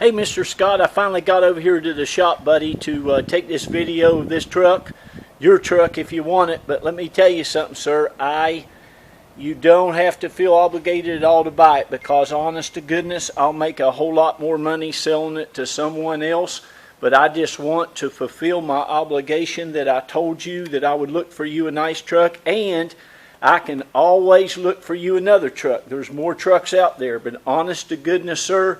Hey, Mr. Scott, I finally got over here to the shop, buddy, to take this video of this truck. Your truck if you want it, but let me tell you something, sir. You don't have to feel obligated at all to buy it, because honest to goodness, I'll make a whole lot more money selling it to someone else. But I just want to fulfill my obligation that I told you that I would look for you a nice truck, and I can always look for you another truck. There's more trucks out there, but honest to goodness, sir,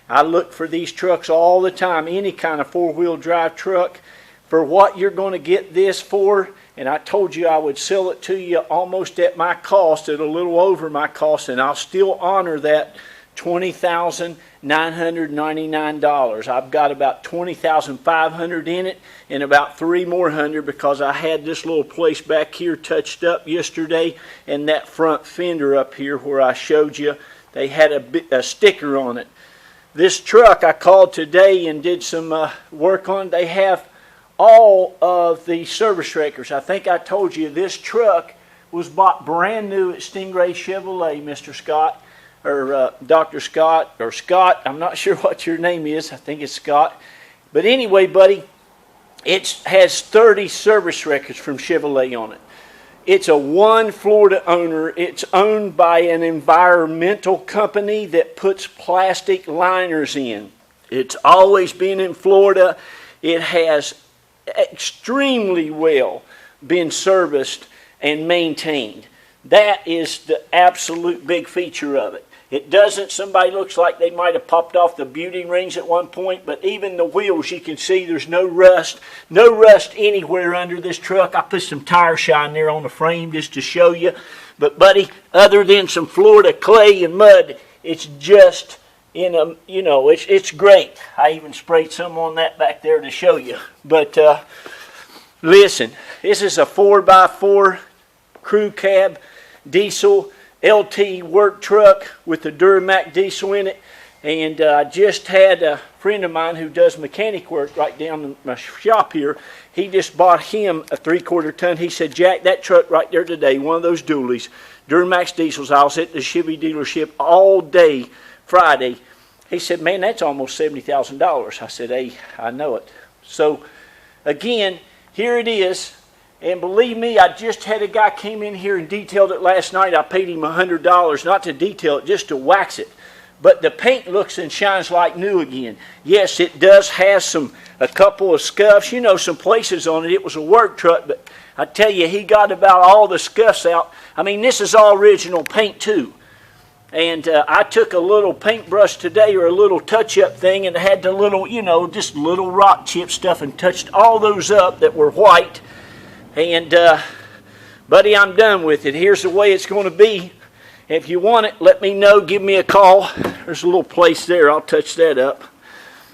I look for these trucks all the time, any kind of four-wheel drive truck, for what you're going to get this for. And I told you I would sell it to you almost at my cost, at a little over my cost, and I'll still honor that $20,999. I've got about $20,500 in it, and about $300 more because I had this little place back here touched up yesterday, and that front fender up here where I showed you, they had a sticker on it. This truck I called today and did some work on. They have all of the service records. I think I told you this truck was bought brand new at Stingray Chevrolet, Mr. Scott, or Dr. Scott, or Scott. I'm not sure what your name is. I think it's Scott. But anyway, buddy, it has 30 service records from Chevrolet on it. It's a one Florida owner. It's owned by an environmental company that puts plastic liners in. It's always been in Florida. It has extremely well been serviced and maintained. That is the absolute big feature of it. It doesn't, somebody looks like they might have popped off the beauty rings at one point, but even the wheels, you can see there's no rust anywhere under this truck. I put some tire shine there on the frame just to show you. But buddy, other than some Florida clay and mud, it's just in a, you know, it's great. I even sprayed some on that back there to show you. But listen, this is a 4x4 crew cab diesel LT work truck with the Duramax diesel in it. And I just had a friend of mine who does mechanic work right down in my shop here. He just bought him a 3/4 ton. He said, Jack, that truck right there today, one of those dualies, Duramax diesels, I was at the Chevy dealership all day Friday. He said, man, that's almost $70,000. I said, hey, I know it. So again, here it is. And believe me, I just had a guy came in here and detailed it last night. I paid him $100, not to detail it, just to wax it. But the paint looks and shines like new again. Yes, it does have a couple of scuffs, you know, some places on it. It was a work truck, but I tell you, he got about all the scuffs out. I mean, this is all original paint too. And I took a little paintbrush today, or a little touch-up thing, and had the little, you know, just little rock chip stuff, and touched all those up that were white. And buddy, I'm done with it. Here's the way it's going to be. If you want it, let me know. Give me a call. There's a little place there. I'll touch that up.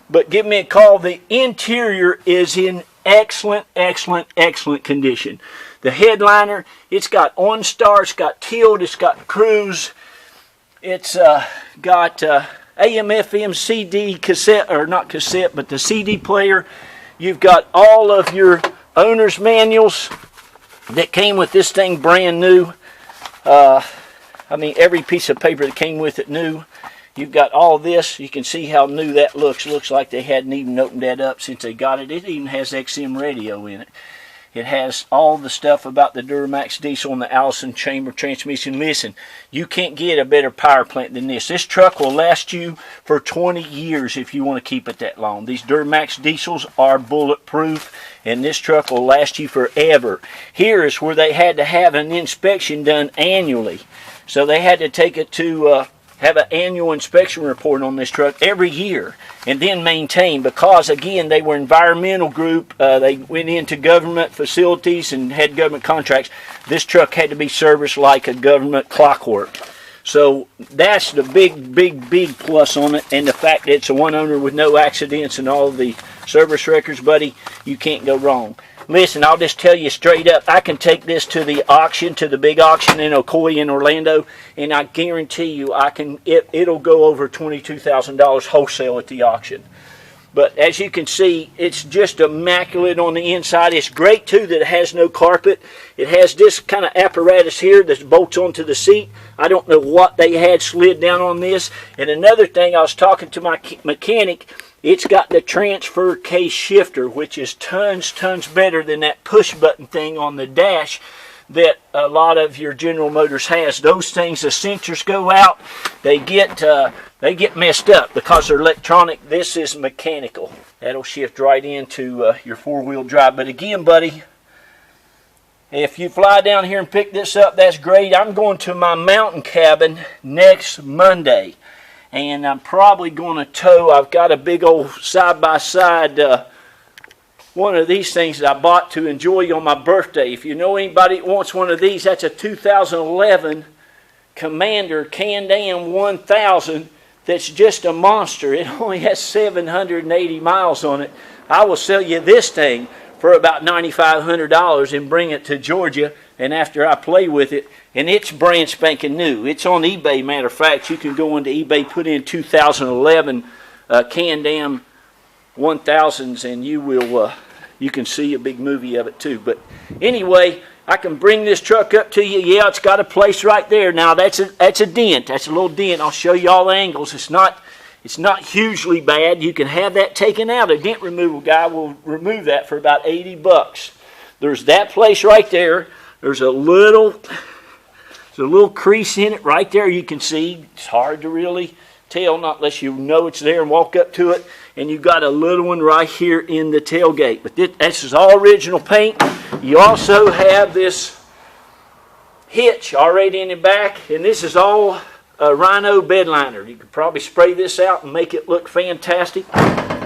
But give me a call. The interior is in excellent, excellent, excellent condition. The headliner, it's got OnStar, it's got Tilt, it's got Cruise. It's got AM, FM, CD, cassette, or not cassette, but the CD player. You've got all of your owner's manuals that came with this thing brand new. I mean, every piece of paper that came with it new. You've got all this. You can see how new that looks. Looks like they hadn't even opened that up since they got it. It even has XM radio in it. It has all the stuff about the Duramax diesel and the Allison chamber transmission. Listen, you can't get a better power plant than this. This truck will last you for 20 years if you want to keep it that long. These Duramax diesels are bulletproof, and this truck will last you forever. Here is where they had to have an inspection done annually. So they had to take it to have an annual inspection report on this truck every year, and then maintain, because again, they were environmental group. They went into government facilities and had government contracts. This truck had to be serviced like a government clockwork. So that's the big plus on it, and the fact that it's a one owner with no accidents and all of the service records, buddy, you can't go wrong. Listen, I'll just tell you straight up, I can take this to the auction, to the big auction in Ocoee in Orlando, and I guarantee you it'll go over $22,000 wholesale at the auction. But as you can see, it's just immaculate on the inside. It's great too that it has no carpet. It has this kind of apparatus here that bolts onto the seat. I don't know what they had slid down on this. And another thing, I was talking to my mechanic, it's got the transfer case shifter, which is tons better than that push button thing on the dash that a lot of your General Motors has. Those things, the sensors go out, they get messed up because they're electronic. This is mechanical. That'll shift right into your four-wheel drive. But again, buddy, if you fly down here and pick this up, that's great. I'm going to my mountain cabin next Monday, and I'm probably going to tow. I've got a big old side-by-side one of these things that I bought to enjoy on my birthday. If you know anybody that wants one of these, that's a 2011 Commander Can-Am 1000 that's just a monster. It only has 780 miles on it. I will sell you this thing for about $9,500 and bring it to Georgia, and after I play with it, and it's brand spanking new. It's on eBay, matter of fact. You can go into eBay, put in 2011 Can-Am 1000s, and you will you can see a big movie of it too. But anyway, I can bring this truck up to you. Yeah, it's got a place right there. Now that's a dent. That's a little dent. I'll show you all the angles. It's not hugely bad. You can have that taken out. A dent removal guy will remove that for about 80 bucks. There's that place right there. There's a little crease in it right there. You can see. It's hard to really tell, not unless you know it's there and walk up to it. And you've got a little one right here in the tailgate. But this is all original paint. You also have this hitch already in the back, and this is all Rhino bed liner. You could probably spray this out and make it look fantastic.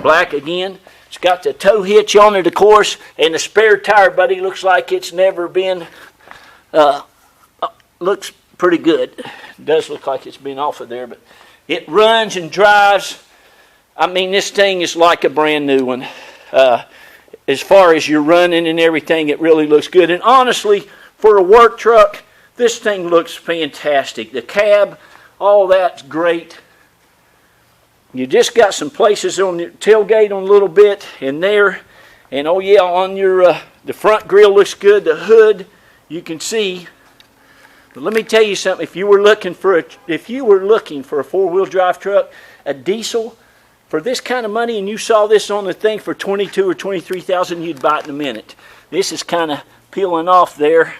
Black again. It's got the tow hitch on it, of course, and the spare tire, buddy, looks like it's never been, looks pretty good. It does look like it's been off of there, but it runs and drives. I mean, this thing is like a brand new one. As far as you're running and everything, it really looks good. And honestly, for a work truck, this thing looks fantastic. The cab, all that's great. You just got some places on your tailgate on a little bit in there. And oh yeah, on your the front grille looks good. The hood, you can see. But let me tell you something. If you were looking for a four-wheel drive truck, a diesel, for this kind of money, and you saw this on the thing for $22,000 or $23,000, you'd buy it in a minute. This is kind of peeling off there.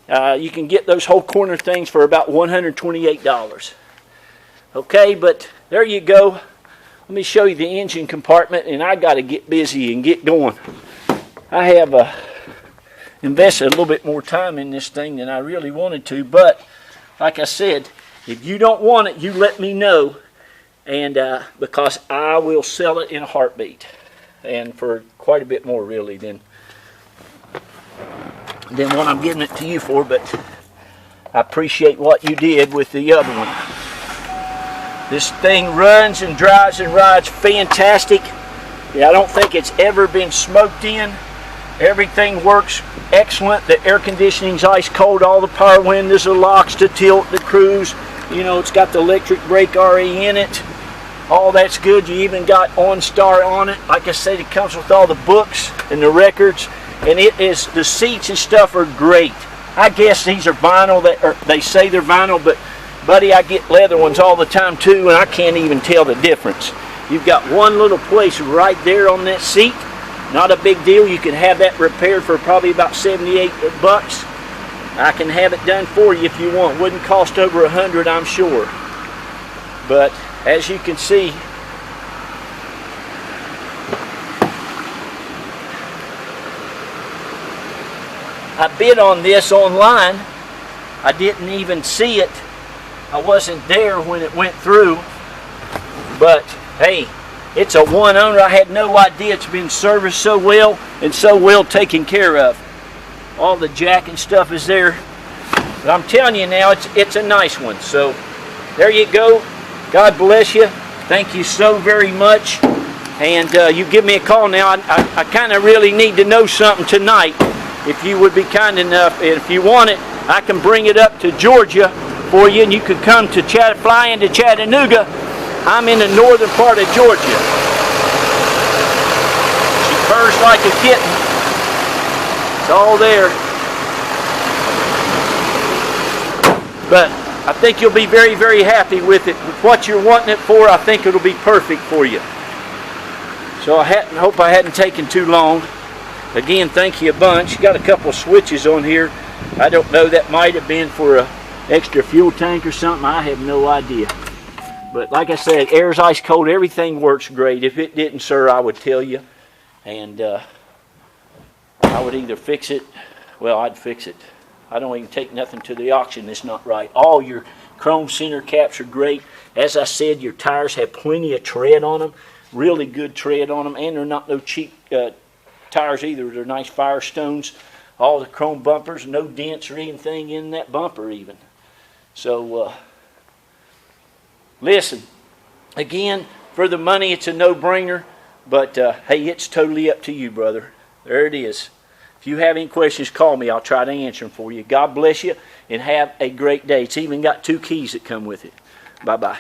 You can get those whole corner things for about $128. Okay, but there you go. Let me show you the engine compartment, and I got to get busy and get going. I have invested a little bit more time in this thing than I really wanted to, but like I said, if you don't want it, you let me know. And because I will sell it in a heartbeat, and for quite a bit more really than what I'm giving it to you for. But I appreciate what you did with the other one. This thing runs and drives and rides fantastic. Yeah, I don't think it's ever been smoked in. Everything works excellent. The air conditioning's ice cold. All the power windows, the locks, the tilt, the cruise. You know, it's got the electric brake already in it. All that's good. You even got OnStar on it. Like I said, it comes with all the books and the records. And it is, the seats and stuff are great. I guess these are vinyl, or they say they're vinyl, but buddy, I get leather ones all the time too, and I can't even tell the difference. You've got one little place right there on that seat. Not a big deal. You can have that repaired for probably about 78 bucks. I can have it done for you if you want. Wouldn't cost over $100, I'm sure. But as you can see, I bid on this online. I didn't even see it. I wasn't there when it went through. But hey, it's a one owner. I had no idea it's been serviced so well and so well taken care of. All the jack and stuff is there. But I'm telling you now, it's a nice one. So there you go. God bless you. Thank you so very much. And you give me a call now. I kind of really need to know something tonight. If you would be kind enough, and if you want it, I can bring it up to Georgia for you, and you could come to fly into Chattanooga. I'm in the northern part of Georgia. purrs like a kitten. It's all there. But I think you'll be very, very happy with it. With what you're wanting it for, I think it'll be perfect for you. So I hope I hadn't taken too long. Again, thank you a bunch. Got a couple of switches on here. I don't know, that might have been for an extra fuel tank or something. I have no idea. But like I said, air's ice cold. Everything works great. If it didn't, sir, I would tell you. And I would either fix it. Well, I'd fix it. I don't even take nothing to the auction that's not right. All your chrome center caps are great. As I said, your tires have plenty of tread on them. Really good tread on them. And they're not no cheap tires either. They're nice Firestones. All the chrome bumpers, no dents or anything in that bumper even. So, listen, again, for the money, it's a no-brainer. But, hey, it's totally up to you, brother. There it is. If you have any questions, call me. I'll try to answer them for you. God bless you, and have a great day. It's even got 2 keys that come with it. Bye-bye.